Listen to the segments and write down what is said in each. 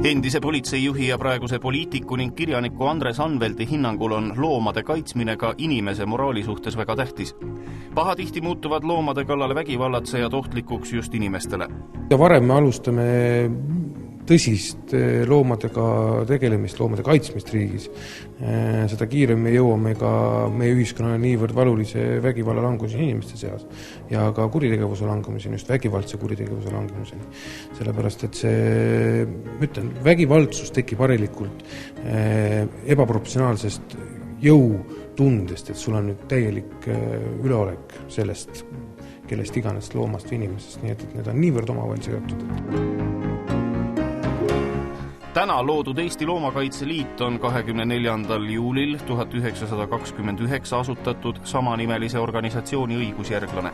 Endise politseijuhi ja praeguse poliitiku ning kirjaniku Andres Anvelti hinnangul on loomade kaitsmine ka inimese moraali suhtes väga tähtis. Pahatihti muutuvad loomade kallale vägivallatsejad ohtlikuks just inimestele. Ja varem me alustame tõsist loomadega tegelemist, loomade kaitsmist riigis. Seda kiiremini jõuame ka meie ühiskonnale niivõrd valulise vägivalla langumiseni inimeste seas ja ka kuritegevuse langumiseni, just vägivaldse kuritegevuse langumiseni. Sellepärast, et vägivaldsus tekib harilikult ebaproportsionaalsest jõutundest, et sul on nüüd täielik üleolek sellest, kellest iganes loomast või inimesest, nii et need on niivõrd omavahel seotud. Täna loodud Eesti Loomakaitse Liit on 24. juulil 1929 asutatud samanimelise organisatsiooni õigusjärglane.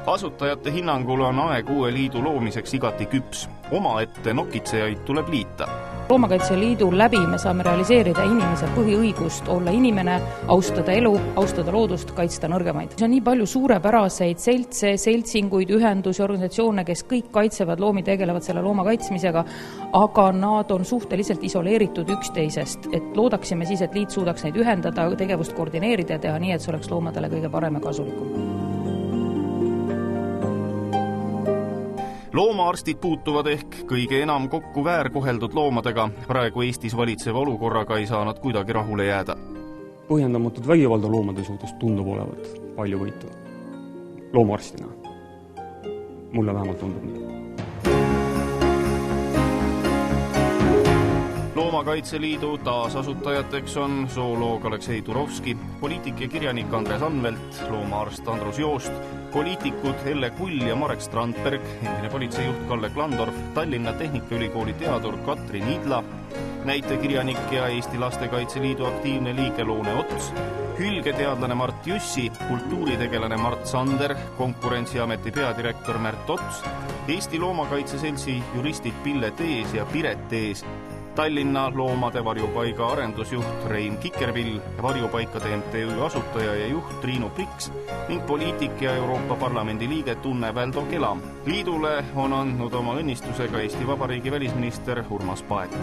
Asutajate hinnangul on aeg uue liidu loomiseks igati küps. Omaette nokitsejaid tuleb liita. Loomakaitse Liidu läbi me saame realiseerida inimese põhiõigust olla inimene, austada elu, austada loodust, kaitsta nõrgemaid. See on nii palju suurepäraseid seltse, seltsinguid, ühendusi, organisatsioone, kes kõik kaitsevad loomi, tegelevad selle looma kaitsmisega, aga nad on suhteliselt isoleeritud üksteisest. Et loodaksime siis, et liit suudaks neid ühendada, tegevust koordineerida ja teha nii, et see oleks loomadele kõige parem ja kasulikum. Loomaarstid puutuvad ehk kõige enam kokku väärkoheldud loomadega. Praegu Eestis valitseva olukorraga ei saa nad kuidagi rahule jääda. Põhjendamatud vägivalda loomade suhtes tundub olevat palju võitu. Loomaarstina. Mulle vähemalt tundub nii. Loomakaitse Liidu taasasutajateks on zooloog Aleksei Turovski, poliitik ja kirjanik Andres Anvelt, loomaarst Andrus Joost, poliitikud Elle Kull ja Marek Strandberg, endine politseijuht Kalle Klandorf, Tallinna Tehnikaülikooli teadur Katrin Idla, näitekirjanik ja Eesti Lastekaitse Liidu aktiivne liige Loone Ots, hülgeteadlane Mart Jussi, kultuuritegelane Mart Sander, Konkurentsiameti peadirektor Märt Ots, Eesti Loomakaitse Seltsi juristid Pille Tees ja Piret Tees, Tallinna loomade varjupaiga arendusjuht Rein Kikervill, varjupaikade MTÜ asutaja ja juht Triinu Priks ning poliitik ja Euroopa Parlamendi liige Tunne Väldo Kela. Liidule on andnud oma õnnistusega Eesti Vabariigi välisminister Urmas Paet.